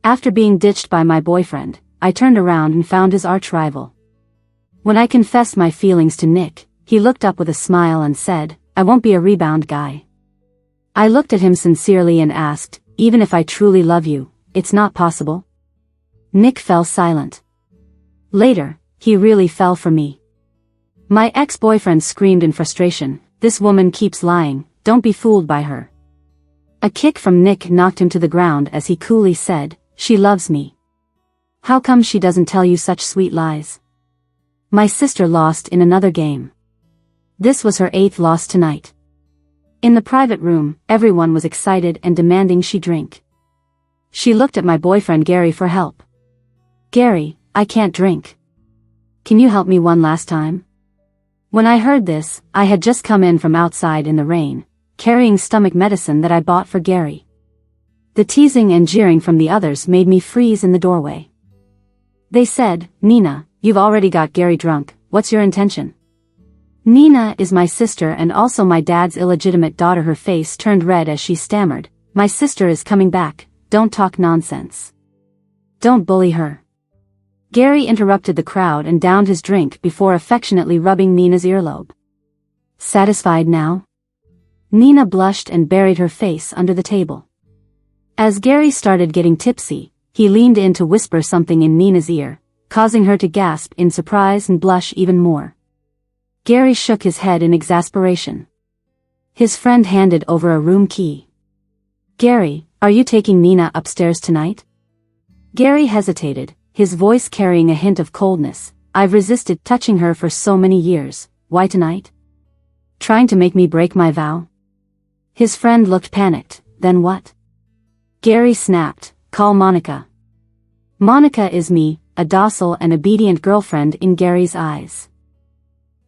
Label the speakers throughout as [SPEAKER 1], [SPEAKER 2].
[SPEAKER 1] After being ditched by my boyfriend, I turned around and found his arch-rival. When I confessed my feelings to Nick, he looked up with a smile and said, "I won't be a rebound guy." I looked at him sincerely and asked, "Even if I truly love you, it's not possible?" Nick fell silent. Later, he really fell for me. My ex-boyfriend screamed in frustration, "This woman keeps lying, don't be fooled by her." A kick from Nick knocked him to the ground as he coolly said, "She loves me. How come she doesn't tell you such sweet lies?" My sister lost in another game. This was her 8th loss tonight. In the private room, everyone was excited and demanding she drink. She looked at my boyfriend Gary for help. "Gary, I can't drink. Can you help me one last time?" When I heard this, I had just come in from outside in the rain, carrying stomach medicine that I bought for Gary. The teasing and jeering from the others made me freeze in the doorway. They said, "Nina, you've already got Gary drunk, what's your intention?" Nina is my sister and also my dad's illegitimate daughter. Her face turned red as she stammered, "My sister is coming back, don't talk nonsense. Don't bully her." Gary interrupted the crowd and downed his drink before affectionately rubbing Nina's earlobe. "Satisfied now?" Nina blushed and buried her face under the table. As Gary started getting tipsy, he leaned in to whisper something in Nina's ear, causing her to gasp in surprise and blush even more. Gary shook his head in exasperation. His friend handed over a room key. "Gary, are you taking Nina upstairs tonight?" Gary hesitated, his voice carrying a hint of coldness. "I've resisted touching her for so many years, why tonight? Trying to make me break my vow?" His friend looked panicked. "Then what?" Gary snapped, "Call Monica." Monica is me, a docile and obedient girlfriend in Gary's eyes.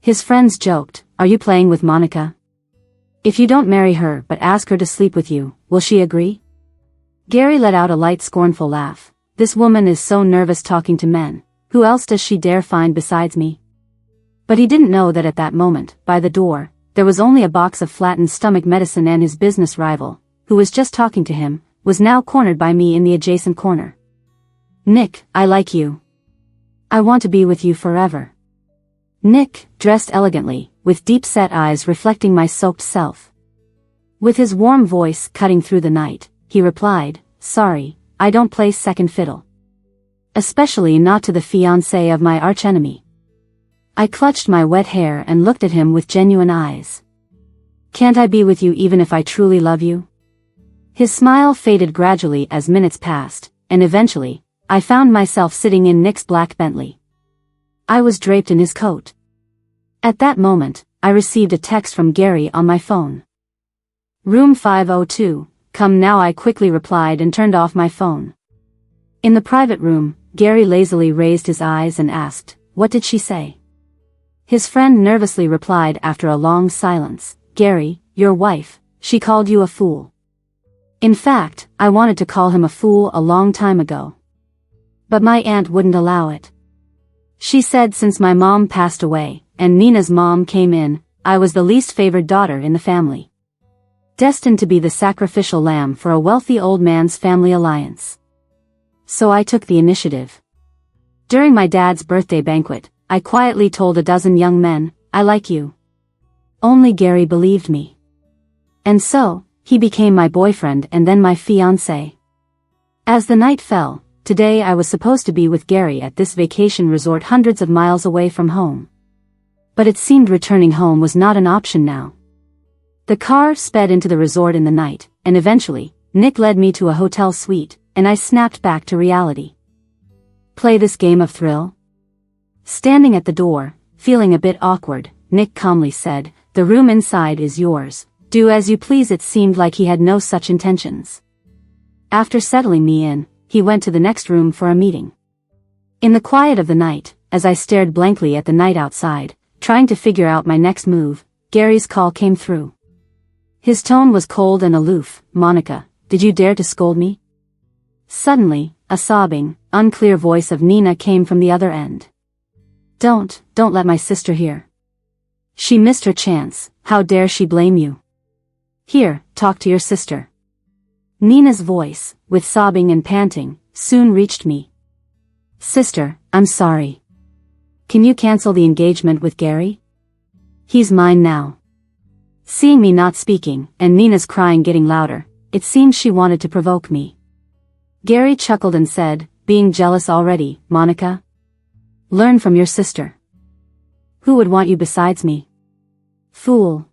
[SPEAKER 1] His friends joked, "Are you playing with Monica? If you don't marry her but ask her to sleep with you, will she agree?" Gary let out a light scornful laugh. "This woman is so nervous talking to men, who else does she dare find besides me?" But he didn't know that at that moment, by the door, there was only a box of flattened stomach medicine and his business rival, who was just talking to him, was now cornered by me in the adjacent corner. "Nick, I like you. I want to be with you forever." Nick, dressed elegantly, with deep-set eyes reflecting my soaked self. With his warm voice cutting through the night, he replied, "Sorry, I don't play second fiddle. Especially not to the fiancé of my archenemy." I clutched my wet hair and looked at him with genuine eyes. "Can't I be with you even if I truly love you?" His smile faded gradually as minutes passed, and eventually, I found myself sitting in Nick's black Bentley. I was draped in his coat. At that moment, I received a text from Gary on my phone. "Room 502, come now," I quickly replied and turned off my phone. In the private room, Gary lazily raised his eyes and asked, "What did she say?" His friend nervously replied after a long silence, "Gary, your wife, she called you a fool." In fact, I wanted to call him a fool a long time ago. But my aunt wouldn't allow it. She said since my mom passed away, and Nina's mom came in, I was the least favored daughter in the family. Destined to be the sacrificial lamb for a wealthy old man's family alliance. So I took the initiative. During my dad's birthday banquet, I quietly told a dozen young men, "I like you." Only Gary believed me. And so, he became my boyfriend and then my fiancé. As the night fell, today I was supposed to be with Gary at this vacation resort hundreds of miles away from home. But it seemed returning home was not an option now. The car sped into the resort in the night, and eventually, Nick led me to a hotel suite, and I snapped back to reality. Play this game of thrill? Standing at the door, feeling a bit awkward, Nick calmly said, "The room inside is yours. Do as you please." It seemed like he had no such intentions. After settling me in, he went to the next room for a meeting. In the quiet of the night, as I stared blankly at the night outside, trying to figure out my next move, Gary's call came through. His tone was cold and aloof. "Monica, did you dare to scold me?" Suddenly, a sobbing, unclear voice of Nina came from the other end. Don't let my sister hear. She missed her chance, how dare she blame you? Here, talk to your sister." Nina's voice, with sobbing and panting, soon reached me. Sister, I'm sorry. Can you cancel the engagement with Gary? He's mine now. Seeing me not speaking, and Nina's crying getting louder, it seemed she wanted to provoke me. Gary chuckled and said, being jealous already, Monica? Learn from your sister. Who would want you besides me? Fool.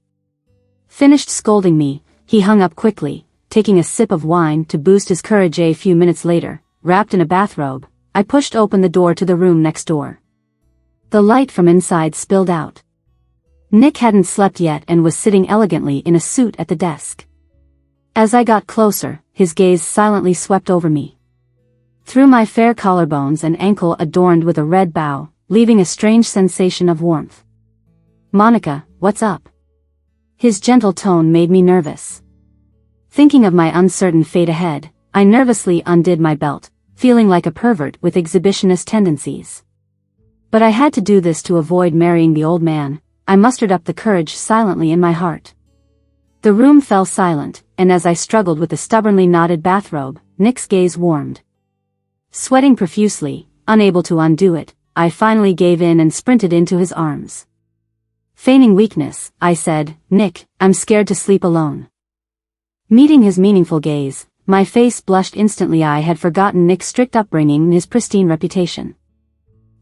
[SPEAKER 1] Finished scolding me, he hung up quickly, taking a sip of wine to boost his courage. A few minutes later, wrapped in a bathrobe, I pushed open the door to the room next door. The light from inside spilled out. Nick hadn't slept yet and was sitting elegantly in a suit at the desk. As I got closer, his gaze silently swept over me. Through my fair collarbones and ankle adorned with a red bow, leaving a strange sensation of warmth. Monica, what's up? His gentle tone made me nervous. Thinking of my uncertain fate ahead, I nervously undid my belt, feeling like a pervert with exhibitionist tendencies. But I had to do this to avoid marrying the old man. I mustered up the courage silently in my heart. The room fell silent, and as I struggled with the stubbornly knotted bathrobe, Nick's gaze warmed. Sweating profusely, unable to undo it, I finally gave in and sprinted into his arms. Feigning weakness, I said, Nick, I'm scared to sleep alone. Meeting his meaningful gaze, my face blushed instantly. I had forgotten Nick's strict upbringing and his pristine reputation.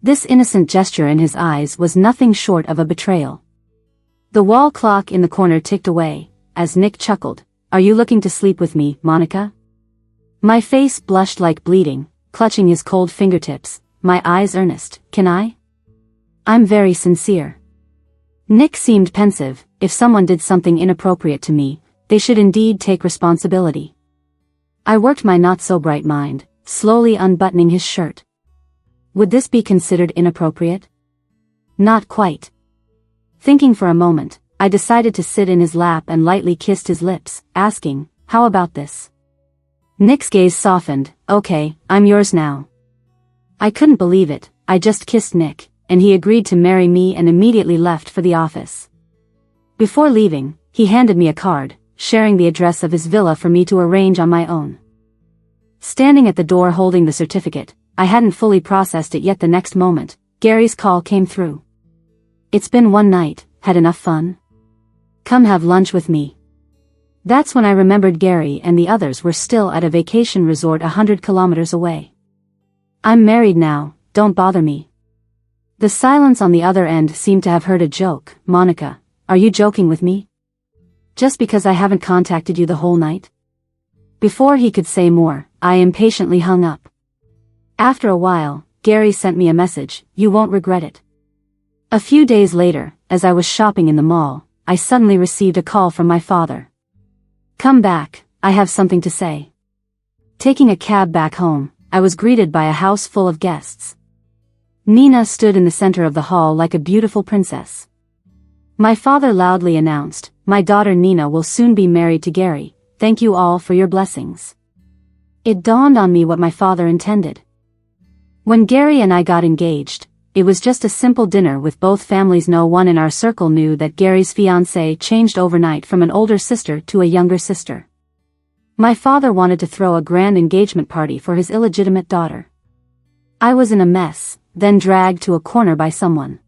[SPEAKER 1] This innocent gesture in his eyes was nothing short of a betrayal. The wall clock in the corner ticked away, as Nick chuckled, Are you looking to sleep with me, Monica? My face blushed like bleeding, clutching his cold fingertips, my eyes earnest, Can I? I'm very sincere. Nick seemed pensive. If someone did something inappropriate to me, they should indeed take responsibility. I worked my not-so-bright mind, slowly unbuttoning his shirt. Would this be considered inappropriate? Not quite. Thinking for a moment, I decided to sit in his lap and lightly kissed his lips, asking, How about this? Nick's gaze softened, Okay, I'm yours now. I couldn't believe it. I just kissed Nick, and he agreed to marry me and immediately left for the office. Before leaving, he handed me a card, sharing the address of his villa for me to arrange on my own. Standing at the door holding the certificate, I hadn't fully processed it yet. The next moment, Gary's call came through. It's been one night, had enough fun? Come have lunch with me. That's when I remembered Gary and the others were still at a vacation resort 100 kilometers away. I'm married now, don't bother me. The silence on the other end seemed to have heard a joke. Monica, are you joking with me? Just because I haven't contacted you the whole night? Before he could say more, I impatiently hung up. After a while, Gary sent me a message, You won't regret it. A few days later, as I was shopping in the mall, I suddenly received a call from my father. Come back, I have something to say. Taking a cab back home, I was greeted by a house full of guests. Nina stood in the center of the hall like a beautiful princess. My father loudly announced, My daughter Nina will soon be married to Gary, thank you all for your blessings. It dawned on me what my father intended. When Gary and I got engaged, it was just a simple dinner with both families. No one in our circle knew that Gary's fiancée changed overnight from an older sister to a younger sister. My father wanted to throw a grand engagement party for his illegitimate daughter. I was in a mess, then dragged to a corner by someone.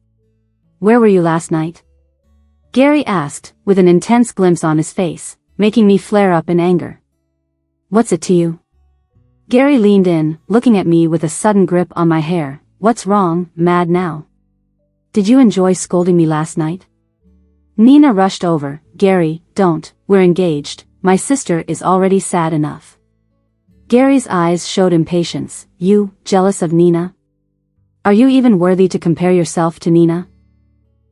[SPEAKER 1] Where were you last night? Gary asked, with an intense glimpse on his face, making me flare up in anger. What's it to you? Gary leaned in, looking at me with a sudden grip on my hair. What's wrong, mad now? Did you enjoy scolding me last night? Nina rushed over, Gary, don't, we're engaged, my sister is already sad enough. Gary's eyes showed impatience, you, jealous of Nina? Are you even worthy to compare yourself to Nina?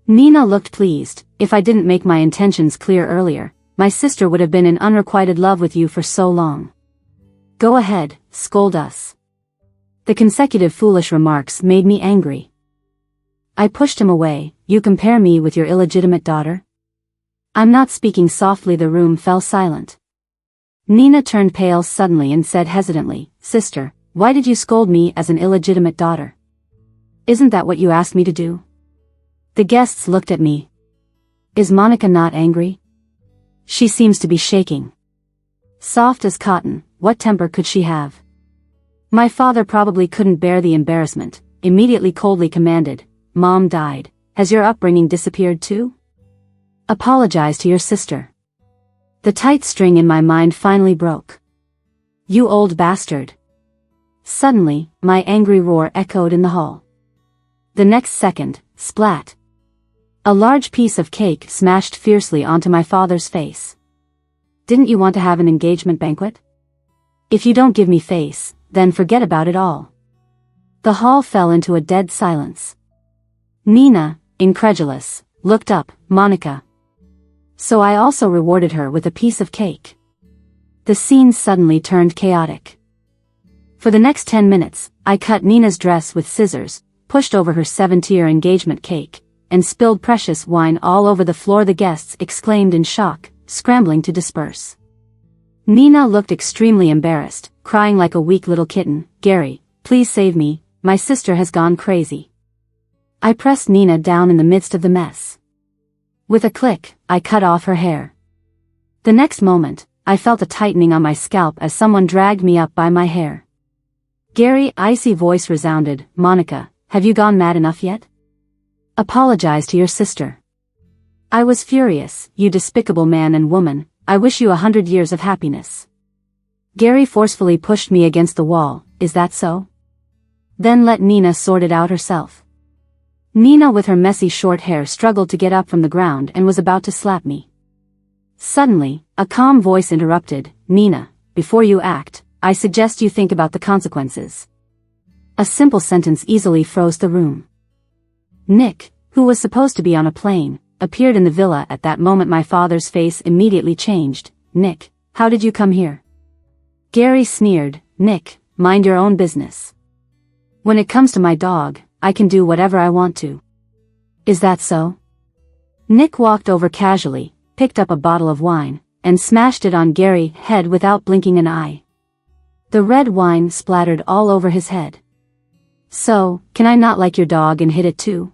[SPEAKER 1] Nina looked pleased. If I didn't make my intentions clear earlier, my sister would have been in unrequited love with you for so long. Go ahead, scold us. The consecutive foolish remarks made me angry. I pushed him away. You compare me with your illegitimate daughter? I'm not speaking softly. The room fell silent. Nina turned pale suddenly and said hesitantly, Sister, why did you scold me as an illegitimate daughter? Isn't that what you asked me to do? The guests looked at me. Is Monica not angry? She seems to be shaking. Soft as cotton, what temper could she have? My father probably couldn't bear the embarrassment, immediately coldly commanded, "Mom died. Has your upbringing disappeared too? Apologize to your sister." The tight string in my mind finally broke. "You old bastard." Suddenly, my angry roar echoed in the hall. The next second, splat. A large piece of cake smashed fiercely onto my father's face. "Didn't you want to have an engagement banquet? If you don't give me face, then forget about it all." The hall fell into a dead silence. Nina, incredulous, looked up. "Monica." So I also rewarded her with a piece of cake. The scene suddenly turned chaotic. For the next 10 minutes, I cut Nina's dress with scissors, pushed over her 7-tier engagement cake, and spilled precious wine all over the floor. The guests exclaimed in shock, scrambling to disperse. Nina looked extremely embarrassed, crying like a weak little kitten. "Gary, please save me, my sister has gone crazy." I pressed Nina down in the midst of the mess. With a click, I cut off her hair. The next moment, I felt a tightening on my scalp as someone dragged me up by my hair. Gary's icy voice resounded, "Monica, have you gone mad enough yet? Apologize to your sister." I was furious. "You despicable man and woman, I wish you 100 years of happiness." Gary forcefully pushed me against the wall. "Is that so? Then let Nina sort it out herself." Nina with her messy short hair struggled to get up from the ground and was about to slap me. Suddenly, a calm voice interrupted, "Nina, before you act, I suggest you think about the consequences." A simple sentence easily froze the room. Nick, who was supposed to be on a plane, appeared in the villa at that moment. My father's face immediately changed. "Nick, how did you come here?" Gary sneered, "Nick, mind your own business. When it comes to my dog, I can do whatever I want to." "Is that so?" Nick walked over casually, picked up a bottle of wine, and smashed it on Gary's head without blinking an eye. The red wine splattered all over his head. "So, can I not like your dog and hit it too?"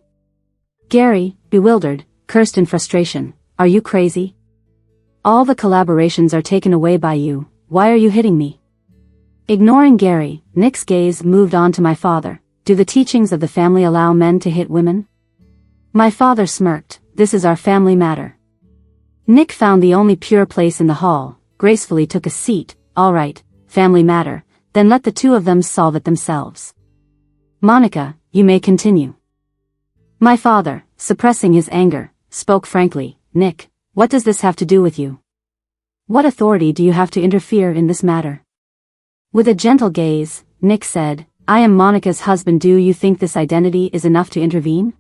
[SPEAKER 1] Gary, bewildered, cursed in frustration, "Are you crazy? All the collaborations are taken away by you, why are you hitting me?" Ignoring Gary, Nick's gaze moved on to my father. "Do the teachings of the family allow men to hit women?" My father smirked, "This is our family matter." Nick found the only pure place in the hall, gracefully took a seat. "All right, family matter, then let the two of them solve it themselves. Monica, you may continue." My father, suppressing his anger, spoke frankly, "Nick, what does this have to do with you? What authority do you have to interfere in this matter?" With a gentle gaze, Nick said, "I am Monica's husband. Do you think this identity is enough to intervene?"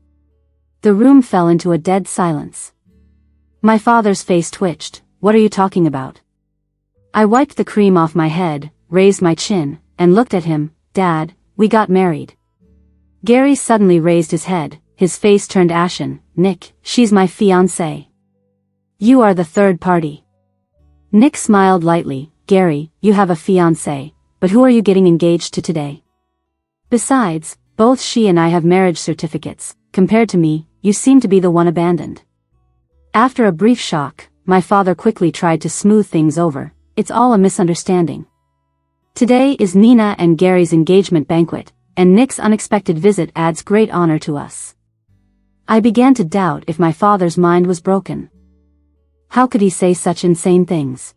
[SPEAKER 1] The room fell into a dead silence. My father's face twitched. "What are you talking about?" I wiped the cream off my head, raised my chin, and looked at him. "Dad, we got married." Gary suddenly raised his head, his face turned ashen. "Nick, she's my fiancée. You are the third party." Nick smiled lightly. "Gary, you have a fiancée, but who are you getting engaged to today? Besides, both she and I have marriage certificates. Compared to me, you seem to be the one abandoned." After a brief shock, my father quickly tried to smooth things over. "It's all a misunderstanding. Today is Nina and Gary's engagement banquet, and Nick's unexpected visit adds great honor to us." I began to doubt if my father's mind was broken. How could he say such insane things?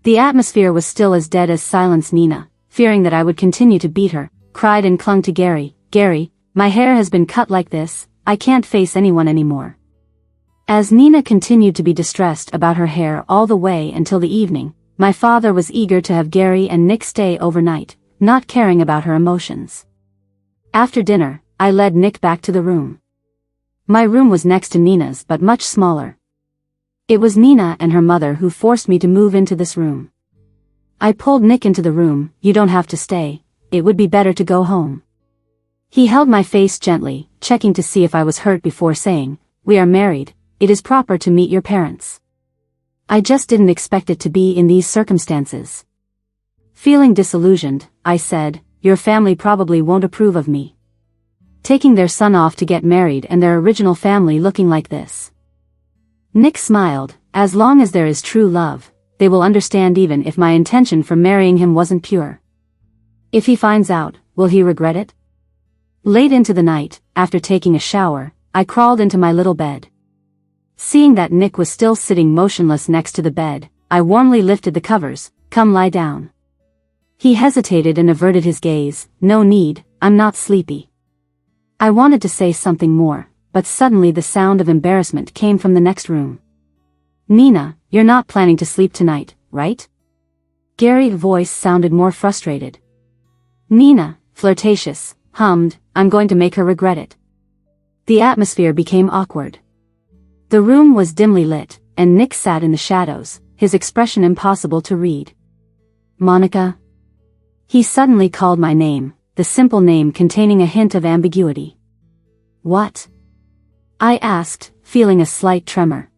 [SPEAKER 1] The atmosphere was still as dead as silence. Nina, fearing that I would continue to beat her, cried and clung to Gary. "Gary, my hair has been cut like this, I can't face anyone anymore." As Nina continued to be distressed about her hair all the way until the evening, my father was eager to have Gary and Nick stay overnight, not caring about her emotions. After dinner, I led Nick back to the room. My room was next to Nina's but much smaller. It was Nina and her mother who forced me to move into this room. I pulled Nick into the room. "You don't have to stay, it would be better to go home." He held my face gently, checking to see if I was hurt before saying, "We are married, it is proper to meet your parents." I just didn't expect it to be in these circumstances. Feeling disillusioned, I said, "Your family probably won't approve of me taking their son off to get married and their original family looking like this." Nick smiled. "As long as there is true love, they will understand even if my intention for marrying him wasn't pure." If he finds out, will he regret it? Late into the night, after taking a shower, I crawled into my little bed. Seeing that Nick was still sitting motionless next to the bed, I warmly lifted the covers. Come lie down. He hesitated and averted his gaze. No need, I'm not sleepy. I wanted to say something more, but suddenly the sound of embarrassment came from the next room. Nina, you're not planning to sleep tonight, right? Gary's voice sounded more frustrated. Nina, flirtatious, hummed, I'm going to make her regret it. The atmosphere became awkward. The room was dimly lit, and Nick sat in the shadows, his expression impossible to read. Monica? He suddenly called my name, the simple name containing a hint of ambiguity. What? I asked, feeling a slight tremor.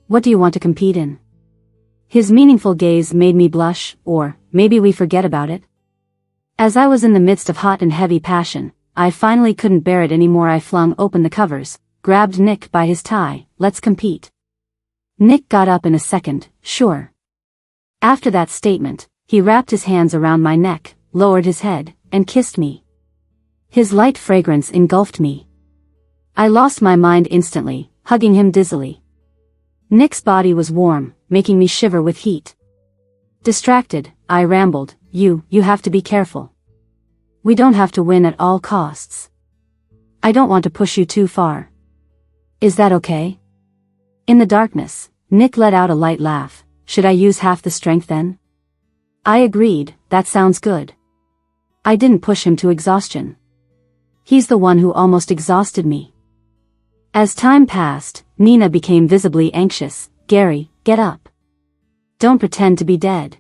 [SPEAKER 1] What do you want to compete in? His meaningful gaze made me blush, or maybe we forget about it. As I was in the midst of hot and heavy passion, I finally couldn't bear it anymore. I flung open the covers, grabbed Nick by his tie. Let's compete. Nick got up in a second. Sure. After that statement, he wrapped his hands around my neck, lowered his head, and kissed me. His light fragrance engulfed me. I lost my mind instantly, hugging him dizzily. Nick's body was warm, making me shiver with heat. Distracted, I rambled, You have to be careful. We don't have to win at all costs. I don't want to push you too far. Is that okay? In the darkness, Nick let out a light laugh. Should I use half the strength then? I agreed, that sounds good. I didn't push him to exhaustion. He's the one who almost exhausted me. As time passed, Nina became visibly anxious. Gary, get up. Don't pretend to be dead.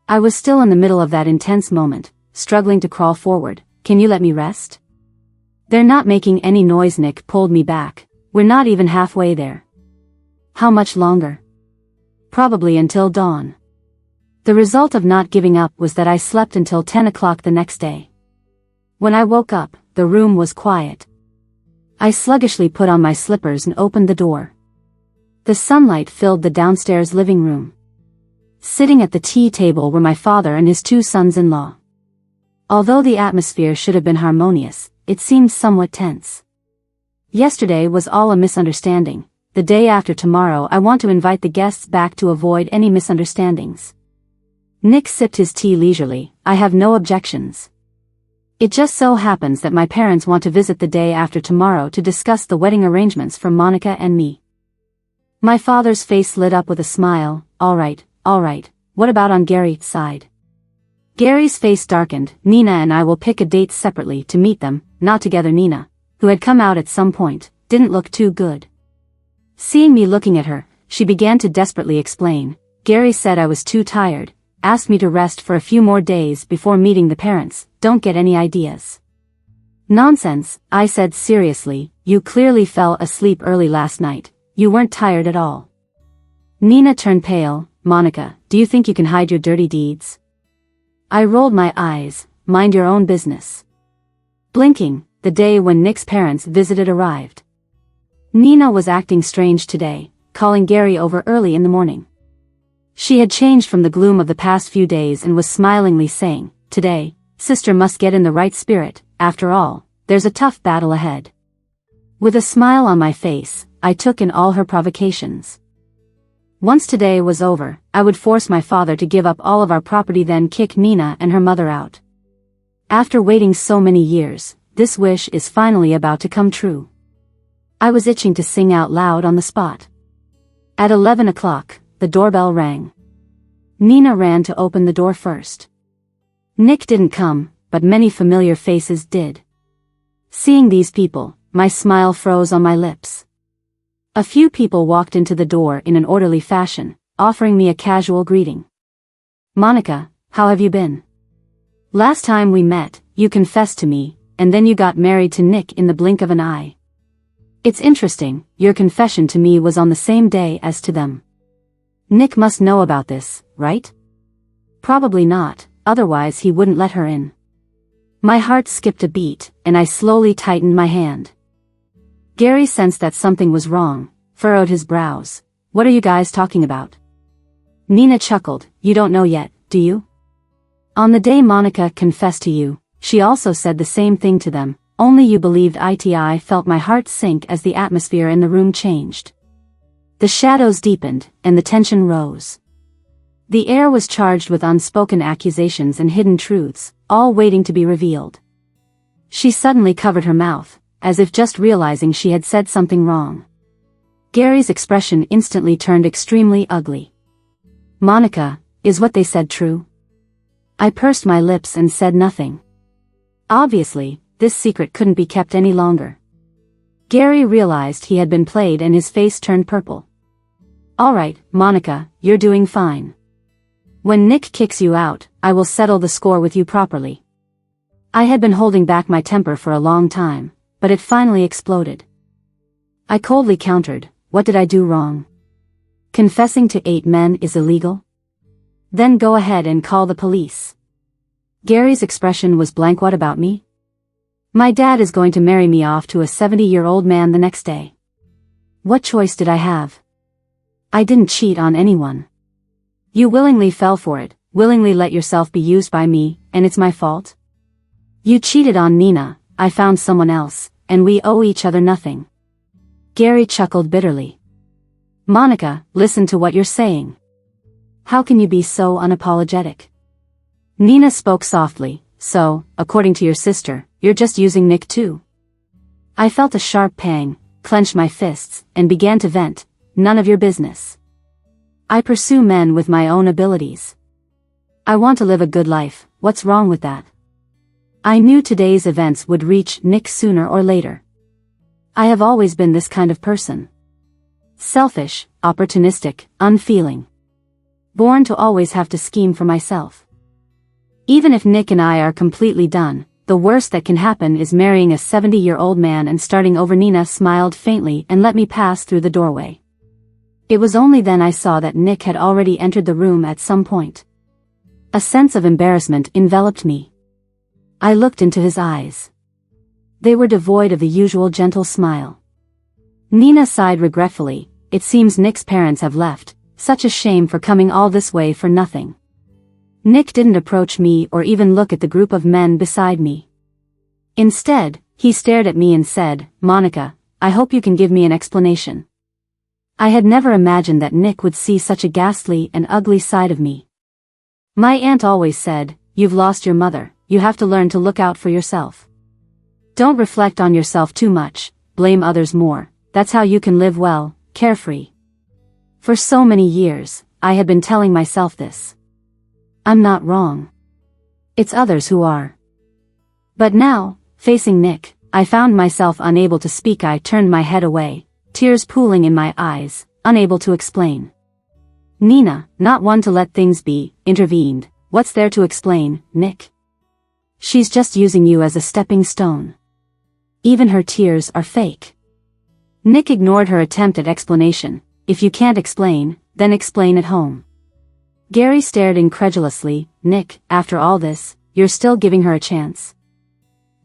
[SPEAKER 1] I was still in the middle of that intense moment, struggling to crawl forward. Can you let me rest? They're not making any noise. Nick pulled me back. We're not even halfway there. How much longer? Probably until dawn. The result of not giving up was that I slept until 10 o'clock the next day. When I woke up, the room was quiet. I sluggishly put on my slippers and opened the door. The sunlight filled the downstairs living room. Sitting at the tea table were my father and his two sons-in-law. Although the atmosphere should have been harmonious, it seemed somewhat tense. Yesterday was all a misunderstanding. The day after tomorrow I want to invite the guests back to avoid any misunderstandings. Nick sipped his tea leisurely. I have no objections. It just so happens that my parents want to visit the day after tomorrow to discuss the wedding arrangements for Monica and me. My father's face lit up with a smile. All right. What about on Gary's side? Gary's face darkened. Nina and I will pick a date separately to meet them, not together. Nina, who had come out at some point, didn't look too good. Seeing me looking at her, she began to desperately explain. Gary said I was too tired, asked me to rest for a few more days before meeting the parents. Don't get any ideas. Nonsense, I said seriously. You clearly fell asleep early last night. You weren't tired at all. Nina turned pale. Monica, do you think you can hide your dirty deeds? I rolled my eyes. Mind your own business. Blinking, the day when Nick's parents visited arrived. Nina was acting strange today, calling Gary over early in the morning. She had changed from the gloom of the past few days and was smilingly saying, Today, sister must get in the right spirit. After all, there's a tough battle ahead. With a smile on my face, I took in all her provocations. Once today was over, I would force my father to give up all of our property, then kick Nina and her mother out. After waiting so many years, this wish is finally about to come true. I was itching to sing out loud on the spot. At 11 o'clock, the doorbell rang. Nina ran to open the door first. Nick didn't come, but many familiar faces did. Seeing these people, my smile froze on my lips. A few people walked into the door in an orderly fashion, offering me a casual greeting. Monica, how have you been? Last time we met, you confessed to me, and then you got married to Nick in the blink of an eye. It's interesting, your confession to me was on the same day as to them. Nick must know about this, right? Probably not, otherwise he wouldn't let her in. My heart skipped a beat, and I slowly tightened my hand. Gary sensed that something was wrong, furrowed his brows. What are you guys talking about? Nina chuckled. You don't know yet, do you? On the day Monica confessed to you, she also said the same thing to them, only you believed it. I felt my heart sink as the atmosphere in the room changed. The shadows deepened, and the tension rose. The air was charged with unspoken accusations and hidden truths, all waiting to be revealed. She suddenly covered her mouth, as if just realizing she had said something wrong. Gary's expression instantly turned extremely ugly. Monica, is what they said true? I pursed my lips and said nothing. Obviously, this secret couldn't be kept any longer. Gary realized he had been played and his face turned purple. All right, Monica, you're doing fine. When Nick kicks you out, I will settle the score with you properly. I had been holding back my temper for a long time, but it finally exploded. I coldly countered, what did I do wrong? Confessing to 8 men is illegal? Then go ahead and call the police. Gary's expression was blank. What about me? My dad is going to marry me off to a 70-year-old man the next day. What choice did I have? I didn't cheat on anyone. You willingly fell for it, willingly let yourself be used by me, and it's my fault? You cheated on Nina, I found someone else, and we owe each other nothing. Gary chuckled bitterly. Monica, listen to what you're saying. How can you be so unapologetic? Nina spoke softly, so, according to your sister, you're just using Nick too. I felt a sharp pang, clenched my fists, and began to vent, none of your business. I pursue men with my own abilities. I want to live a good life, what's wrong with that? I knew today's events would reach Nick sooner or later. I have always been this kind of person. Selfish, opportunistic, unfeeling. Born to always have to scheme for myself. Even if Nick and I are completely done, the worst that can happen is marrying a 70-year-old man and starting over. Nina smiled faintly and let me pass through the doorway. It was only then I saw that Nick had already entered the room at some point. A sense of embarrassment enveloped me. I looked into his eyes. They were devoid of the usual gentle smile. Nina sighed regretfully, it seems Nick's parents have left, such a shame for coming all this way for nothing. Nick didn't approach me or even look at the group of men beside me. Instead, he stared at me and said, Monica, I hope you can give me an explanation. I had never imagined that Nick would see such a ghastly and ugly side of me. My aunt always said, you've lost your mother, you have to learn to look out for yourself. Don't reflect on yourself too much, blame others more, that's how you can live well, carefree. For so many years, I had been telling myself this. I'm not wrong. It's others who are. But now, facing Nick, I found myself unable to speak. I turned my head away, tears pooling in my eyes, unable to explain. Nina, not one to let things be, intervened, what's there to explain, Nick? She's just using you as a stepping stone. Even her tears are fake. Nick ignored her attempt at explanation. If you can't explain, then explain at home. Gary stared incredulously. Nick, after all this, you're still giving her a chance?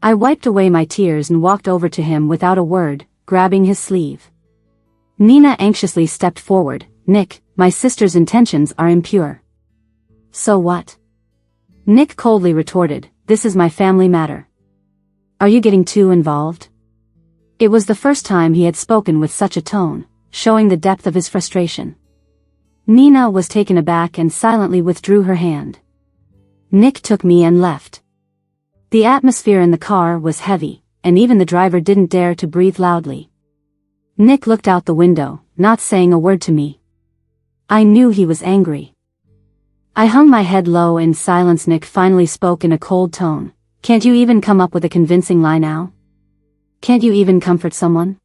[SPEAKER 1] I wiped away my tears and walked over to him without a word, grabbing his sleeve. Nina anxiously stepped forward. Nick, my sister's intentions are impure. So what? Nick coldly retorted, this is my family matter. Are you getting too involved? It was the first time he had spoken with such a tone, showing the depth of his frustration. Nina was taken aback and silently withdrew her hand. Nick took me and left. The atmosphere in the car was heavy, and even the driver didn't dare to breathe loudly. Nick looked out the window, not saying a word to me. I knew he was angry. I hung my head low in silence. Nick finally spoke in a cold tone. Can't you even come up with a convincing lie now? Can't you even comfort someone?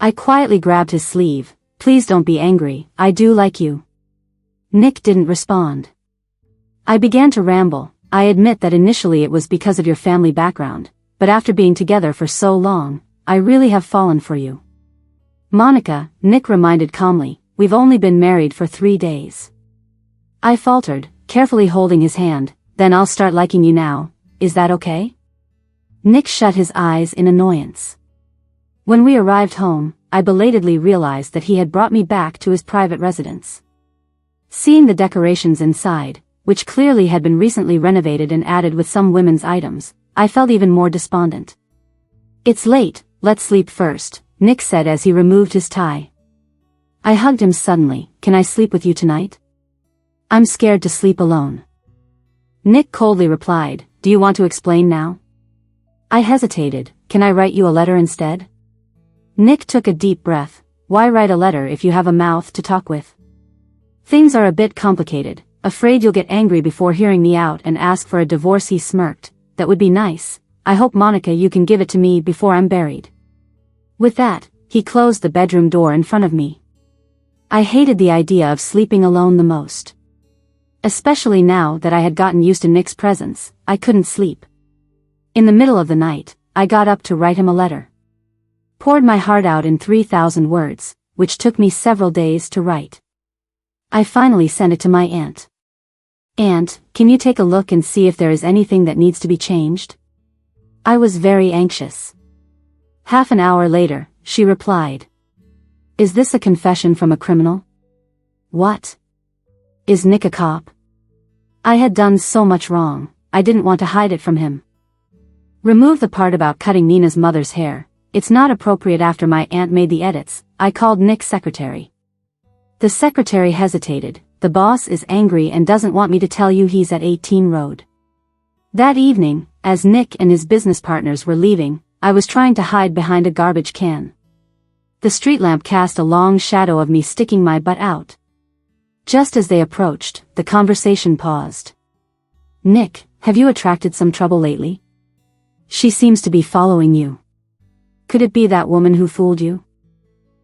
[SPEAKER 1] I quietly grabbed his sleeve. Please don't be angry, I do like you. Nick didn't respond. I began to ramble. I admit that initially it was because of your family background, but after being together for so long, I really have fallen for you. Monica, Nick reminded calmly, we've only been married for 3 days. I faltered, carefully holding his hand, then I'll start liking you now, is that okay? Nick shut his eyes in annoyance. When we arrived home, I belatedly realized that he had brought me back to his private residence. Seeing the decorations inside, which clearly had been recently renovated and added with some women's items, I felt even more despondent. "It's late, let's sleep first," Nick said as he removed his tie. I hugged him suddenly. "Can I sleep with you tonight? I'm scared to sleep alone." Nick coldly replied, "Do you want to explain now?" I hesitated. "Can I write you a letter instead?" Nick took a deep breath. "Why write a letter if you have a mouth to talk with?" "Things are a bit complicated. Afraid you'll get angry before hearing me out and ask for a divorce." He smirked. "That would be nice. I hope, Monica, you can give it to me before I'm buried." With that, he closed the bedroom door in front of me. I hated the idea of sleeping alone the most. Especially now that I had gotten used to Nick's presence, I couldn't sleep. In the middle of the night, I got up to write him a letter. Poured my heart out in 3,000 words, which took me several days to write. I finally sent it to my aunt. "Aunt, can you take a look and see if there is anything that needs to be changed?" I was very anxious. Half an hour later, she replied. "Is this a confession from a criminal?" "What? Is Nick a cop?" I had done so much wrong, I didn't want to hide it from him. "Remove the part about cutting Nina's mother's hair. It's not appropriate." After my aunt made the edits, I called Nick's secretary. The secretary hesitated. "The boss is angry and doesn't want me to tell you he's at 18 Road." That evening, as Nick and his business partners were leaving, I was trying to hide behind a garbage can. The street lamp cast a long shadow of me sticking my butt out. Just as they approached, the conversation paused. "Nick, have you attracted some trouble lately? She seems to be following you. Could it be that woman who fooled you?"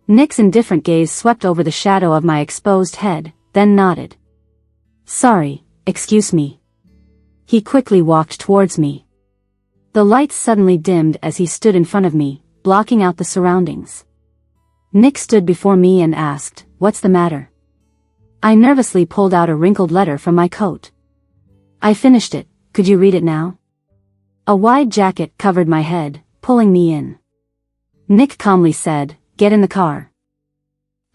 [SPEAKER 1] Nick's indifferent gaze swept over the shadow of my exposed head, then nodded. "Sorry, excuse me." He quickly walked towards me. The lights suddenly dimmed as he stood in front of me, blocking out the surroundings. Nick stood before me and asked, "What's the matter?" I nervously pulled out a wrinkled letter from my coat. "I finished it. Could you read it now?" A wide jacket covered my head, pulling me in. Nick calmly said, "Get in the car."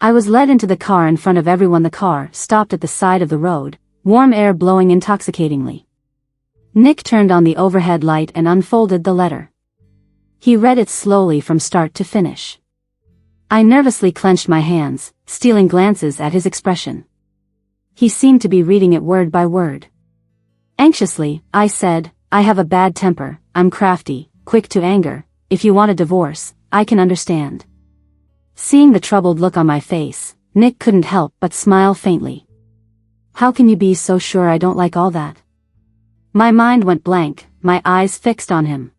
[SPEAKER 1] I was led into the car in front of everyone. The car stopped at the side of the road, warm air blowing intoxicatingly. Nick turned on the overhead light and unfolded the letter. He read it slowly from start to finish. I nervously clenched my hands, stealing glances at his expression. He seemed to be reading it word by word. Anxiously, I said, "I have a bad temper, I'm crafty, quick to anger. If you want a divorce, I can understand." Seeing the troubled look on my face, Nick couldn't help but smile faintly. "How can you be so sure I don't like all that?" My mind went blank, my eyes fixed on him.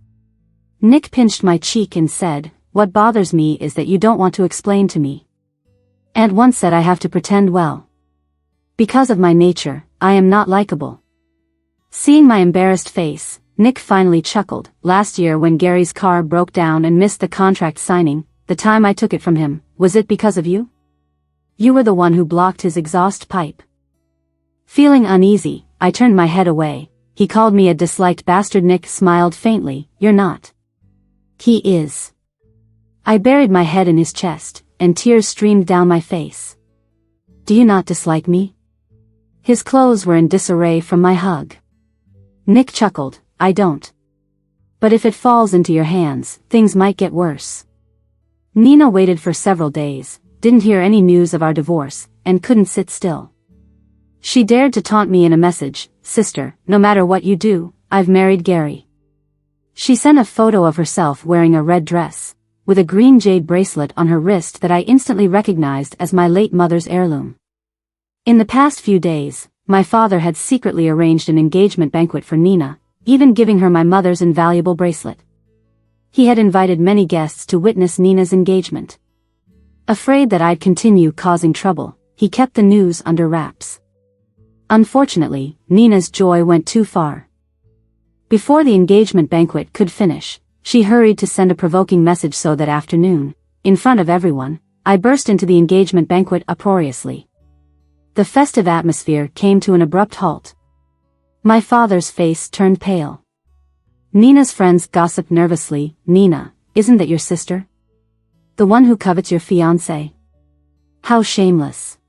[SPEAKER 1] Nick pinched my cheek and said, "What bothers me is that you don't want to explain to me. And once said I have to pretend well. Because of my nature, I am not likable." Seeing my embarrassed face, Nick finally chuckled. "Last year when Gary's car broke down and missed the contract signing, the time I took it from him, was it because of you? You were the one who blocked his exhaust pipe." Feeling uneasy, I turned my head away. "He called me a disliked bastard." Nick smiled faintly. "You're not." "He is." I buried my head in his chest, and tears streamed down my face. "Do you not dislike me?" His clothes were in disarray from my hug. Nick chuckled. "I don't. But if it falls into your hands, things might get worse." Nina waited for several days, didn't hear any news of our divorce, and couldn't sit still. She dared to taunt me in a message, "Sister, no matter what you do, I've married Gary." She sent a photo of herself wearing a red dress, with a green jade bracelet on her wrist that I instantly recognized as my late mother's heirloom. In the past few days, my father had secretly arranged an engagement banquet for Nina, even giving her my mother's invaluable bracelet. He had invited many guests to witness Nina's engagement. Afraid that I'd continue causing trouble, he kept the news under wraps. Unfortunately, Nina's joy went too far. Before the engagement banquet could finish, she hurried to send a provoking message. So that afternoon, in front of everyone, I burst into the engagement banquet uproariously. The festive atmosphere came to an abrupt halt. My father's face turned pale. Nina's friends gossiped nervously. "Nina, isn't that your sister? The one who covets your fiancé? How shameless."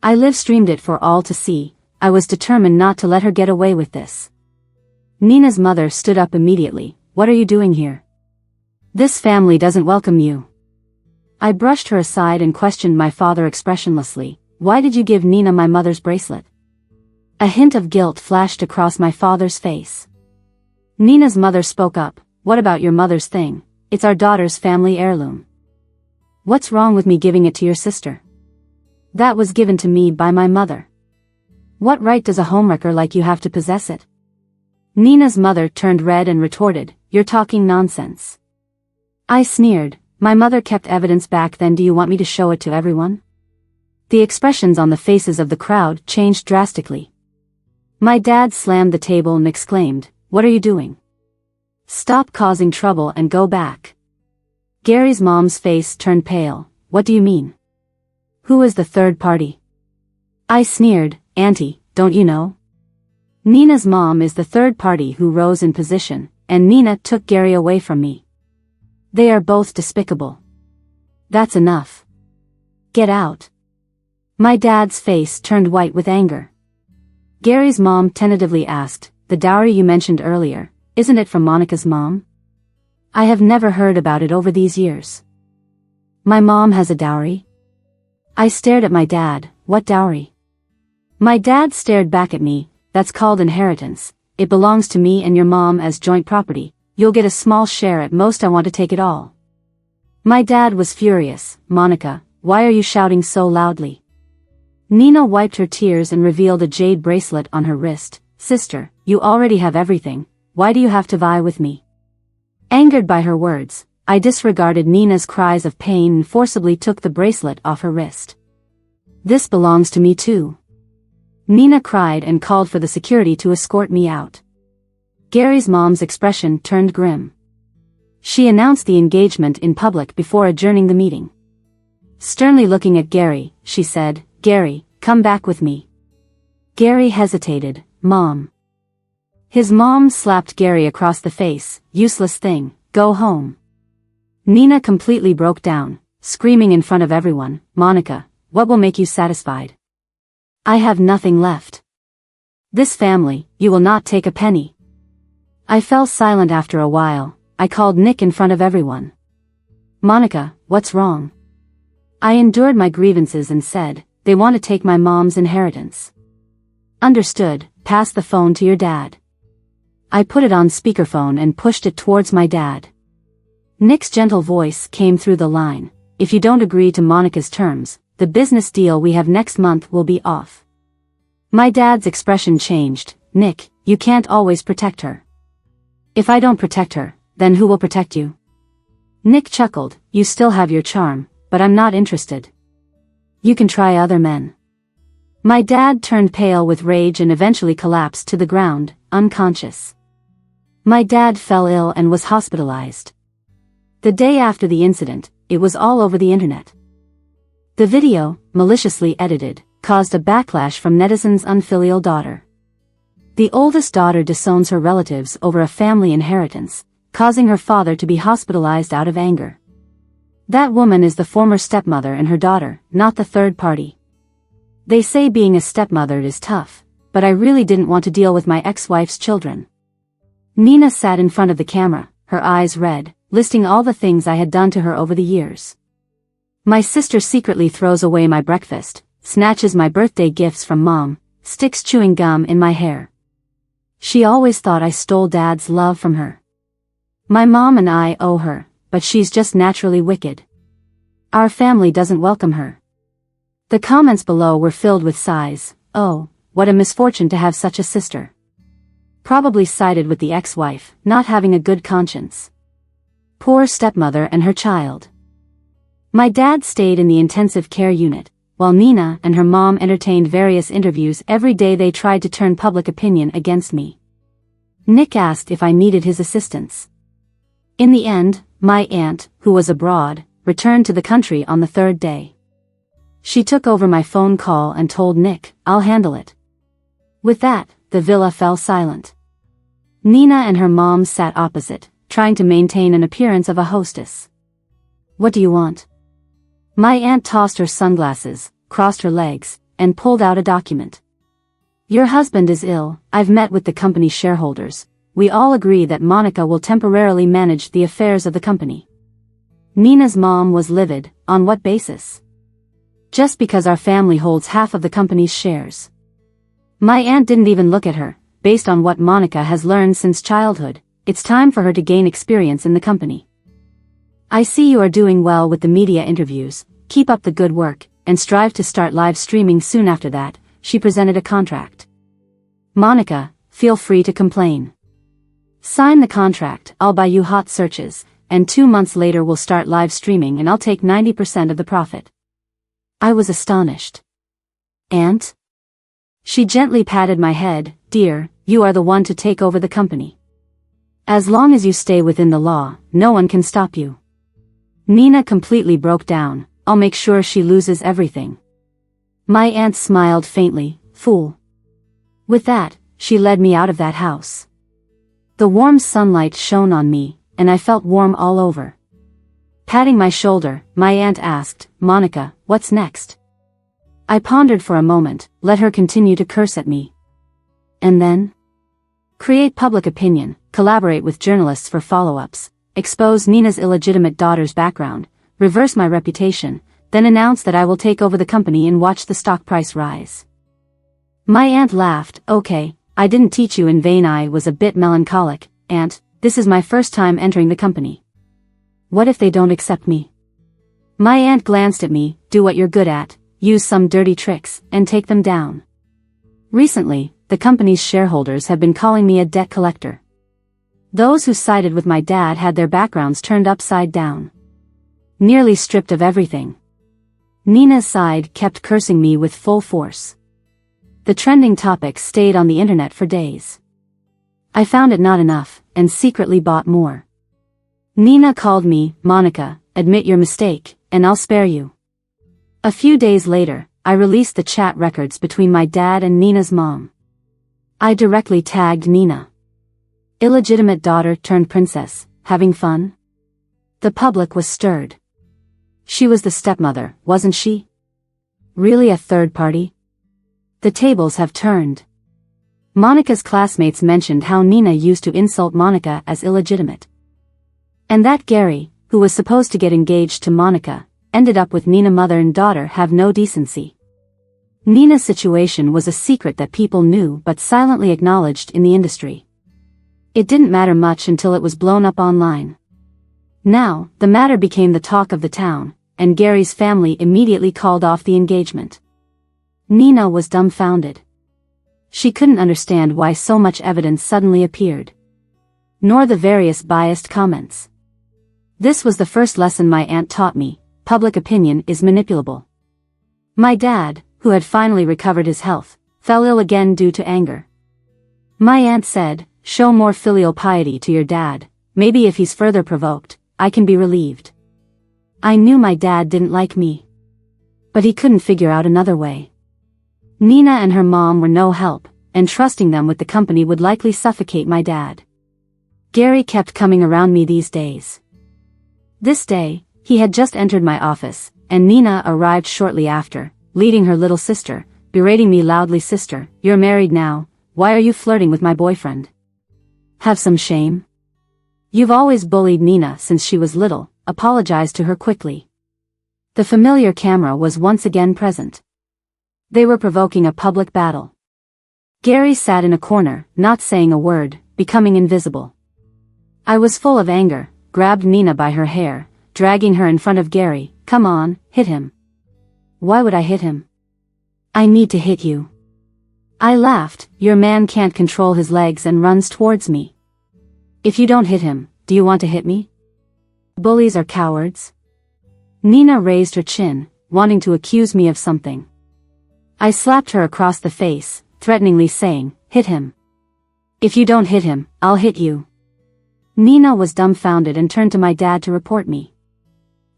[SPEAKER 1] I live-streamed it for all to see, I was determined not to let her get away with this. Nina's mother stood up immediately. What are you doing here? This family doesn't welcome you. I brushed her aside and questioned my father expressionlessly. Why did you give Nina my mother's bracelet? A hint of guilt flashed across my father's face. Nina's mother spoke up. What about your mother's thing? It's our daughter's family heirloom. What's wrong with me giving it to your sister? That was given to me by my mother. What right does a homewrecker like you have to possess it? Nina's mother turned red and retorted, you're talking nonsense. I sneered, my mother kept evidence back then, do you want me to show it to everyone? The expressions on the faces of the crowd changed drastically. My dad slammed the table and exclaimed, what are you doing? Stop causing trouble and go back. Gary's mom's face turned pale. What do you mean? Who is the third party? I sneered, Auntie, don't you know? Nina's mom is the third party who rose in position, and Nina took Gary away from me. They are both despicable. That's enough. Get out. My dad's face turned white with anger. Gary's mom tentatively asked, the dowry you mentioned earlier, isn't it from Monica's mom? I have never heard about it over these years. My mom has a dowry? I stared at my dad, what dowry? My dad stared back at me, that's called inheritance, it belongs to me and your mom as joint property, you'll get a small share at most, I want to take it all. My dad was furious, Monica, why are you shouting so loudly? Nina wiped her tears and revealed a jade bracelet on her wrist. Sister, you already have everything, why do you have to vie with me? Angered by her words, I disregarded Nina's cries of pain and forcibly took the bracelet off her wrist. This belongs to me too. Nina cried and called for the security to escort me out. Gary's mom's expression turned grim. She announced the engagement in public before adjourning the meeting. Sternly looking at Gary, she said, Gary, come back with me. Gary hesitated, Mom. His mom slapped Gary across the face, useless thing, go home. Nina completely broke down, screaming in front of everyone, Monica, what will make you satisfied? I have nothing left. This family, you will not take a penny. I fell silent after a while. I called Nick in front of everyone. Monica, what's wrong? I endured my grievances and said, they want to take my mom's inheritance. Understood, pass the phone to your dad. I put it on speakerphone and pushed it towards my dad. Nick's gentle voice came through the line, if you don't agree to Monica's terms, the business deal we have next month will be off. My dad's expression changed, Nick, you can't always protect her. If I don't protect her, then who will protect you? Nick chuckled, you still have your charm, but I'm not interested. You can try other men. My dad turned pale with rage and eventually collapsed to the ground, unconscious. My dad fell ill and was hospitalized. The day after the incident, it was all over the internet. The video, maliciously edited, caused a backlash from netizens' unfilial daughter. The oldest daughter disowns her relatives over a family inheritance, causing her father to be hospitalized out of anger. That woman is the former stepmother and her daughter, not the third party. They say being a stepmother is tough, but I really didn't want to deal with my ex-wife's children. Nina sat in front of the camera, her eyes red, listing all the things I had done to her over the years. My sister secretly throws away my breakfast, snatches my birthday gifts from Mom, sticks chewing gum in my hair. She always thought I stole Dad's love from her. My mom and I owe her, but she's just naturally wicked. Our family doesn't welcome her. The comments below were filled with sighs, oh, what a misfortune to have such a sister. Probably sided with the ex-wife, not having a good conscience. Poor stepmother and her child. My dad stayed in the intensive care unit, while Nina and her mom entertained various interviews. Every day they tried to turn public opinion against me. Nick asked if I needed his assistance. In the end, my aunt, who was abroad, returned to the country on the third day. She took over my phone call and told Nick, I'll handle it. With that, the villa fell silent. Nina and her mom sat opposite, trying to maintain an appearance of a hostess. What do you want? My aunt tossed her sunglasses, crossed her legs, and pulled out a document. Your husband is ill. I've met with the company's shareholders. We all agree that Monica will temporarily manage the affairs of the company. Nina's mom was livid. On what basis? Just because our family holds half of the company's shares. My aunt didn't even look at her. Based on what Monica has learned since childhood, it's time for her to gain experience in the company. I see you are doing well with the media interviews. Keep up the good work, and strive to start live streaming soon after that. She presented a contract. Monica, feel free to complain. Sign the contract. I'll buy you hot searches, and 2 months later we'll start live streaming and I'll take 90% of the profit. I was astonished. Aunt? She gently patted my head. Dear, you are the one to take over the company. As long as you stay within the law, no one can stop you. Nina completely broke down. I'll make sure she loses everything. My aunt smiled faintly. Fool. With that, she led me out of that house. The warm sunlight shone on me, and I felt warm all over. Patting my shoulder, my aunt asked, Monica, what's next? I pondered for a moment, let her continue to curse at me. And then? Create public opinion, collaborate with journalists for follow-ups, expose Nina's illegitimate daughter's background, reverse my reputation, then announce that I will take over the company and watch the stock price rise. My aunt laughed. Okay, I didn't teach you in vain. I was a bit melancholic. Aunt, this is my first time entering the company. What if they don't accept me? My aunt glanced at me. Do what you're good at, use some dirty tricks, and take them down. Recently, the company's shareholders have been calling me a debt collector. Those who sided with my dad had their backgrounds turned upside down. Nearly stripped of everything. Nina's side kept cursing me with full force. The trending topics stayed on the internet for days. I found it not enough, and secretly bought more. Nina called me, Monica, admit your mistake, and I'll spare you. A few days later, I released the chat records between my dad and Nina's mom. I directly tagged Nina. Illegitimate daughter turned princess, having fun? The public was stirred. She was the stepmother, wasn't she? Really a third party? The tables have turned. Monica's classmates mentioned how Nina used to insult Monica as illegitimate. And that Gary, who was supposed to get engaged to Monica, ended up with Nina. Mother and daughter have no decency. Nina's situation was a secret that people knew but silently acknowledged in the industry. It didn't matter much until it was blown up online. Now, the matter became the talk of the town, and Gary's family immediately called off the engagement. Nina was dumbfounded. She couldn't understand why so much evidence suddenly appeared. Nor the various biased comments. This was the first lesson my aunt taught me: public opinion is manipulable. My dad, who had finally recovered his health, fell ill again due to anger. My aunt said, show more filial piety to your dad, maybe if he's further provoked, I can be relieved. I knew my dad didn't like me. But he couldn't figure out another way. Nina and her mom were no help, and trusting them with the company would likely suffocate my dad. Gary kept coming around me these days. This day, he had just entered my office, and Nina arrived shortly after, leading her little sister, berating me loudly. Sister, you're married now, why are you flirting with my boyfriend? Have some shame? You've always bullied Nina since she was little, apologized to her quickly. The familiar camera was once again present. They were provoking a public battle. Gary sat in a corner, not saying a word, becoming invisible. I was full of anger, grabbed Nina by her hair, dragging her in front of Gary. Come on, hit him. Why would I hit him? I need to hit you. I laughed. Your man can't control his legs and runs towards me. If you don't hit him, do you want to hit me? Bullies are cowards. Nina raised her chin, wanting to accuse me of something. I slapped her across the face, threateningly saying, hit him. If you don't hit him, I'll hit you. Nina was dumbfounded and turned to my dad to report me.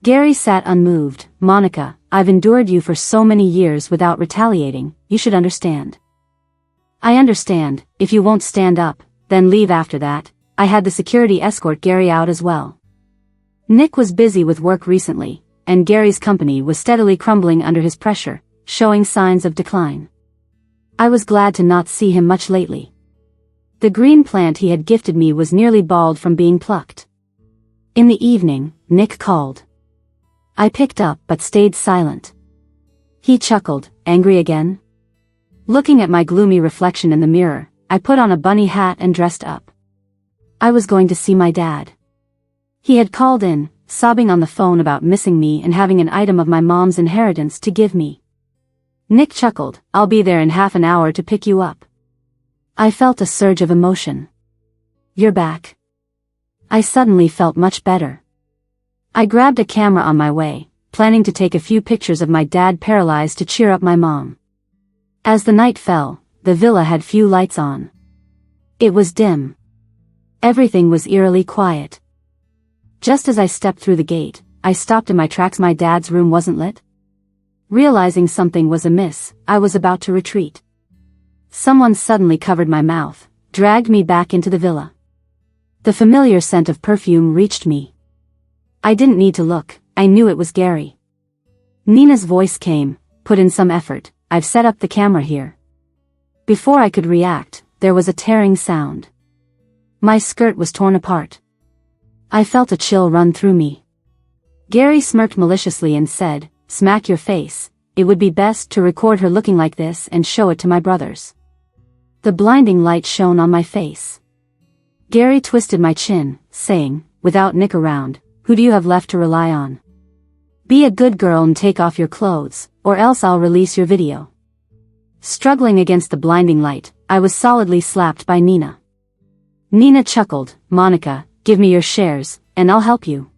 [SPEAKER 1] Gary sat unmoved. Monica, I've endured you for so many years without retaliating, you should understand. I understand. If you won't stand up, then leave. After that, I had the security escort Gary out as well. Nick was busy with work recently, and Gary's company was steadily crumbling under his pressure, showing signs of decline. I was glad to not see him much lately. The green plant he had gifted me was nearly bald from being plucked. In the evening, Nick called. I picked up but stayed silent. He chuckled, angry again? Looking at my gloomy reflection in the mirror, I put on a bunny hat and dressed up. I was going to see my dad. He had called in, sobbing on the phone about missing me and having an item of my mom's inheritance to give me. Nick chuckled, "I'll be there in half an hour to pick you up." I felt a surge of emotion. "You're back." I suddenly felt much better. I grabbed a camera on my way, planning to take a few pictures of my dad paralyzed to cheer up my mom. As the night fell, the villa had few lights on. It was dim. Everything was eerily quiet. Just as I stepped through the gate, I stopped in my tracks. My dad's room wasn't lit. Realizing something was amiss, I was about to retreat. Someone suddenly covered my mouth, dragged me back into the villa. The familiar scent of perfume reached me. I didn't need to look, I knew it was Gary. Nina's voice came, "Put in some effort, I've set up the camera here." Before I could react, there was a tearing sound. My skirt was torn apart. I felt a chill run through me. Gary smirked maliciously and said, "Smack your face, it would be best to record her looking like this and show it to my brothers." The blinding light shone on my face. Gary twisted my chin, saying, "Without Nick around, who do you have left to rely on? Be a good girl and take off your clothes, or else I'll release your video." Struggling against the blinding light, I was solidly slapped by Nina. Nina chuckled, "Monica, give me your shares, and I'll help you."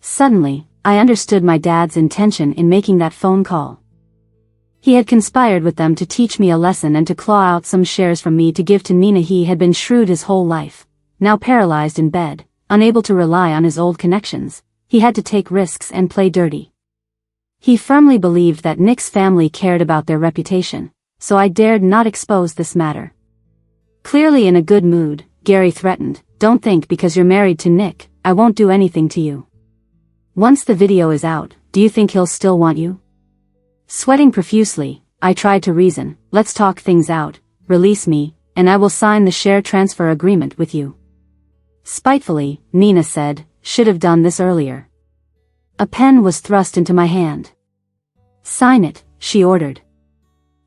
[SPEAKER 1] Suddenly, I understood my dad's intention in making that phone call. He had conspired with them to teach me a lesson and to claw out some shares from me to give to Nina. He had been shrewd his whole life. Now paralyzed in bed, unable to rely on his old connections, he had to take risks and play dirty. He firmly believed that Nick's family cared about their reputation, so I dared not expose this matter. Clearly in a good mood, Gary threatened, "Don't think because you're married to Nick, I won't do anything to you. Once the video is out, do you think he'll still want you?" Sweating profusely, I tried to reason, "Let's talk things out, release me, and I will sign the share transfer agreement with you." Spitefully, Nina said, "Should have done this earlier." A pen was thrust into my hand. "Sign it," she ordered.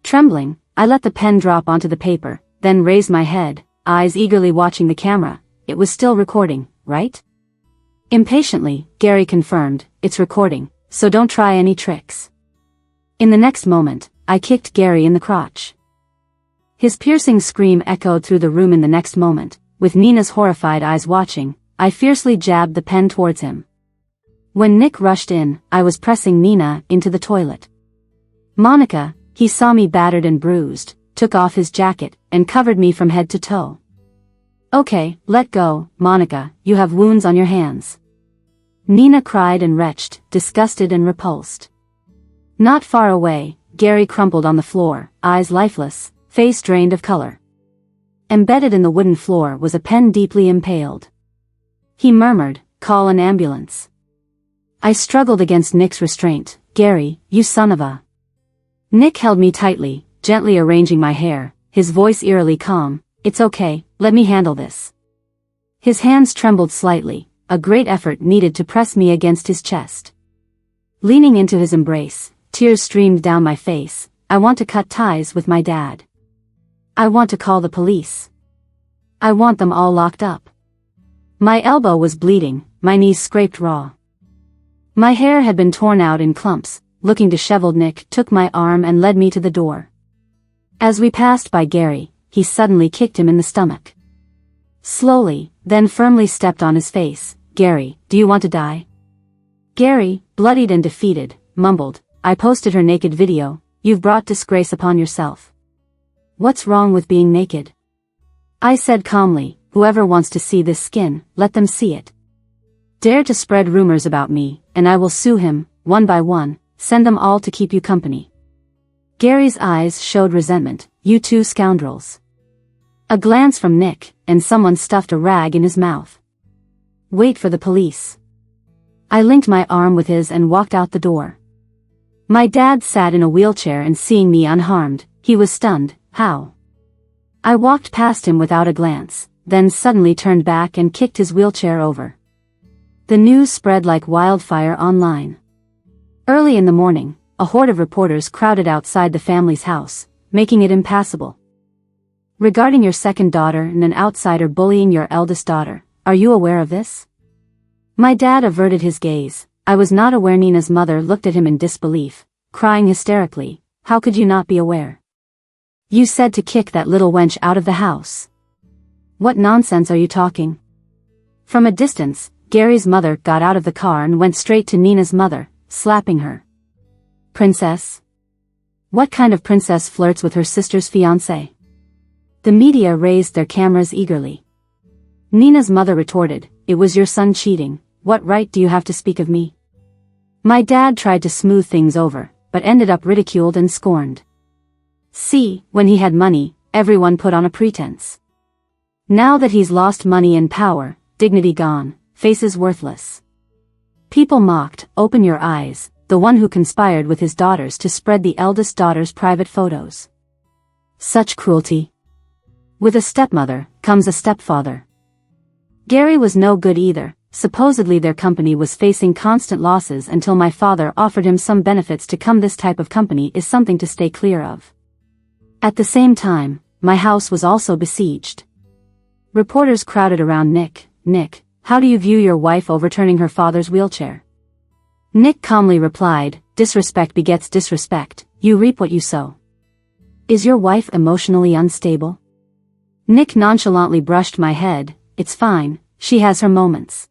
[SPEAKER 1] Trembling, I let the pen drop onto the paper, then raised my head, eyes eagerly watching the camera. It was still recording, right? Impatiently, Gary confirmed, "It's recording, so don't try any tricks." In the next moment, I kicked Gary in the crotch. His piercing scream echoed through the room. In the next moment, with Nina's horrified eyes watching, I fiercely jabbed the pen towards him. When Nick rushed in, I was pressing Nina into the toilet. "Monica," he saw me battered and bruised, took off his jacket, and covered me from head to toe. "Okay, let go, Monica, you have wounds on your hands." Nina cried and retched, disgusted and repulsed. Not far away, Gary crumpled on the floor, eyes lifeless, face drained of color. Embedded in the wooden floor was a pen deeply impaled. He murmured, "Call an ambulance." I struggled against Nick's restraint. "Gary, you son of a..." Nick held me tightly, gently arranging my hair, his voice eerily calm, "It's okay, let me handle this." His hands trembled slightly, a great effort needed to press me against his chest. Leaning into his embrace, tears streamed down my face. "I want to cut ties with my dad. I want to call the police. I want them all locked up." My elbow was bleeding, my knees scraped raw. My hair had been torn out in clumps. Looking disheveled, Nick took my arm and led me to the door. As we passed by Gary, he suddenly kicked him in the stomach. Slowly, then firmly stepped on his face. "Gary, do you want to die?" Gary, bloodied and defeated, mumbled, "I posted her naked video. You've brought disgrace upon yourself." "What's wrong with being naked?" I said calmly, "Whoever wants to see this skin, let them see it. Dare to spread rumors about me, and I will sue him, one by one, send them all to keep you company." Gary's eyes showed resentment. "You two scoundrels." A glance from Nick, and someone stuffed a rag in his mouth. "Wait for the police." I linked my arm with his and walked out the door. My dad sat in a wheelchair, and seeing me unharmed, he was stunned. How? I walked past him without a glance, then suddenly turned back and kicked his wheelchair over. The news spread like wildfire online. Early in the morning, a horde of reporters crowded outside the family's house, making it impassable. Regarding your second daughter and an outsider bullying your eldest daughter, are you aware of this? My dad averted his gaze. I was not aware. Nina's mother looked at him in disbelief, crying hysterically. How could you not be aware? You said to kick that little wench out of the house. What nonsense are you talking? From a distance, Gary's mother got out of the car and went straight to Nina's mother, slapping her. Princess? What kind of princess flirts with her sister's fiancé? The media raised their cameras eagerly. Nina's mother retorted, it was your son cheating, what right do you have to speak of me? My dad tried to smooth things over, but ended up ridiculed and scorned. See, when he had money, everyone put on a pretense. Now that he's lost money and power, dignity gone, faces worthless. People mocked, open your eyes, the one who conspired with his daughters to spread the eldest daughter's private photos. Such cruelty. With a stepmother, comes a stepfather. Gary was no good either. Supposedly their company was facing constant losses until my father offered him some benefits to come. This type of company is something to stay clear of. At the same time, my house was also besieged. Reporters crowded around Nick. Nick, how do you view your wife overturning her father's wheelchair? Nick calmly replied, disrespect begets disrespect, you reap what you sow. Is your wife emotionally unstable? Nick nonchalantly brushed my head, it's fine, she has her moments.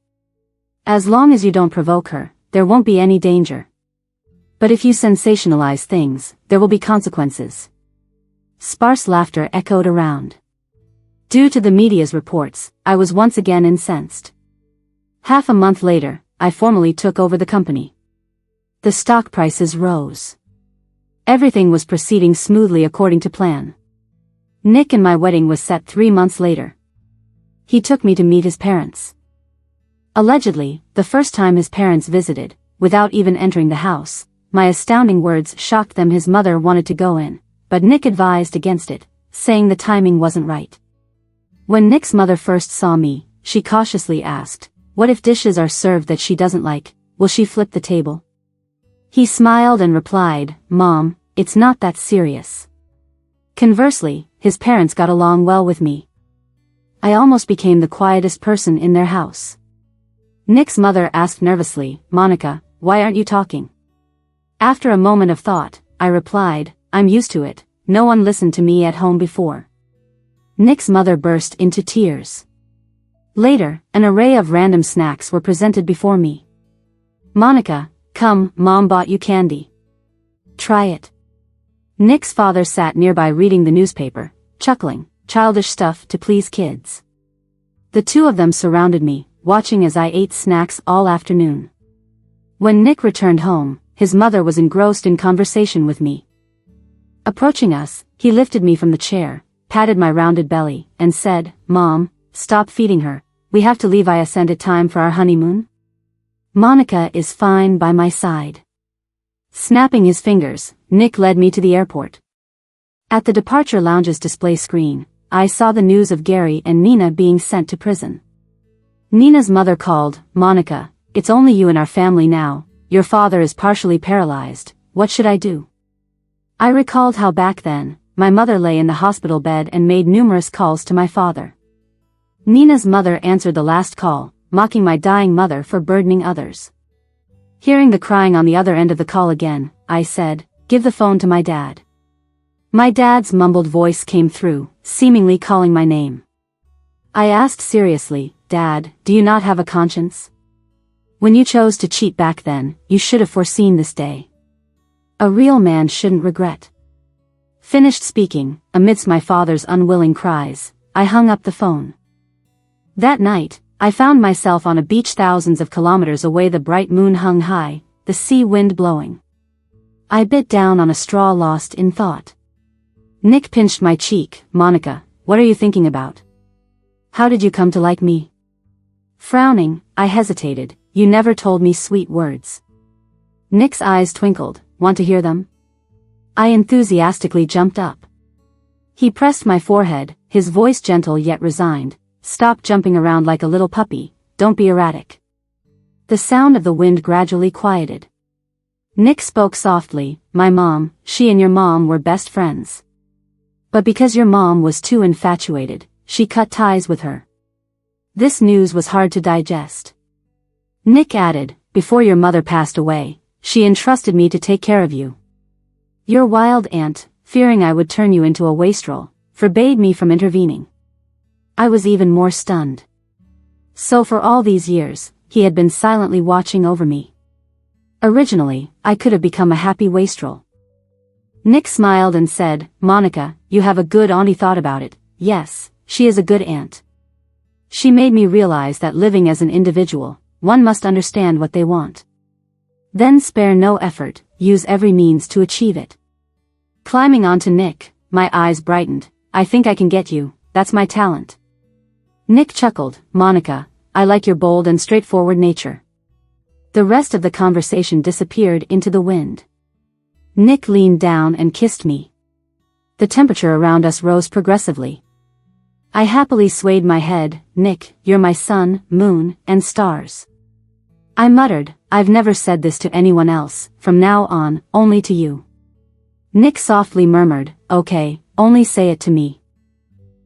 [SPEAKER 1] As long as you don't provoke her, there won't be any danger. But if you sensationalize things, there will be consequences. Sparse laughter echoed around. Due to the media's reports, I was once again incensed. Half a month later, I formally took over the company. The stock prices rose. Everything was proceeding smoothly according to plan. Nick and my wedding was set 3 months later. He took me to meet his parents. Allegedly, the first time his parents visited, without even entering the house, my astounding words shocked them. His mother wanted to go in, but Nick advised against it, saying the timing wasn't right. When Nick's mother first saw me, she cautiously asked, what if dishes are served that she doesn't like, will she flip the table? He smiled and replied, Mom, it's not that serious. Conversely, his parents got along well with me. I almost became the quietest person in their house. Nick's mother asked nervously, Monica, why aren't you talking? After a moment of thought, I replied, I'm used to it, no one listened to me at home before. Nick's mother burst into tears. Later, an array of random snacks were presented before me. Monica, come, Mom bought you candy. Try it. Nick's father sat nearby reading the newspaper, chuckling, childish stuff to please kids. The two of them surrounded me, watching as I ate snacks all afternoon. When Nick returned home, his mother was engrossed in conversation with me. Approaching us, he lifted me from the chair, patted my rounded belly, and said, Mom, stop feeding her, we have to leave. I ascended time for our honeymoon. Monica is fine by my side. Snapping his fingers, Nick led me to the airport. At the departure lounge's display screen, I saw the news of Gary and Nina being sent to prison. Nina's mother called, Monica, it's only you in our family now, your father is partially paralyzed, what should I do? I recalled how back then, my mother lay in the hospital bed and made numerous calls to my father. Nina's mother answered the last call, mocking my dying mother for burdening others. Hearing the crying on the other end of the call again, I said, give the phone to my dad. My dad's mumbled voice came through, seemingly calling my name. I asked seriously, Dad, do you not have a conscience? When you chose to cheat back then, you should have foreseen this day. A real man shouldn't regret. Finished speaking, amidst my father's unwilling cries, I hung up the phone. That night, I found myself on a beach thousands of kilometers away. The bright moon hung high, the sea wind blowing. I bit down on a straw, lost in thought. Nick pinched my cheek. Monica, what are you thinking about? How did you come to like me? Frowning, I hesitated. You never told me sweet words. Nick's eyes twinkled. Want to hear them? I enthusiastically jumped up. He pressed my forehead, his voice gentle yet resigned. Stop jumping around like a little puppy, don't be erratic. The sound of the wind gradually quieted. Nick spoke softly, my mom, she and your mom were best friends. But because your mom was too infatuated, she cut ties with her. This news was hard to digest. Nick added, before your mother passed away, she entrusted me to take care of you. Your wild aunt, fearing I would turn you into a wastrel, forbade me from intervening. I was even more stunned. So for all these years, he had been silently watching over me. Originally, I could have become a happy wastrel. Nick smiled and said, Monica, you have a good auntie thought about it. Yes, she is a good aunt. She made me realize that living as an individual, one must understand what they want. Then spare no effort, use every means to achieve it. Climbing onto Nick, my eyes brightened. I think I can get you, that's my talent. Nick chuckled, Monica, I like your bold and straightforward nature. The rest of the conversation disappeared into the wind. Nick leaned down and kissed me. The temperature around us rose progressively. I happily swayed my head, Nick, you're my sun, moon, and stars. I muttered, I've never said this to anyone else, from now on, only to you. Nick softly murmured, okay, only say it to me.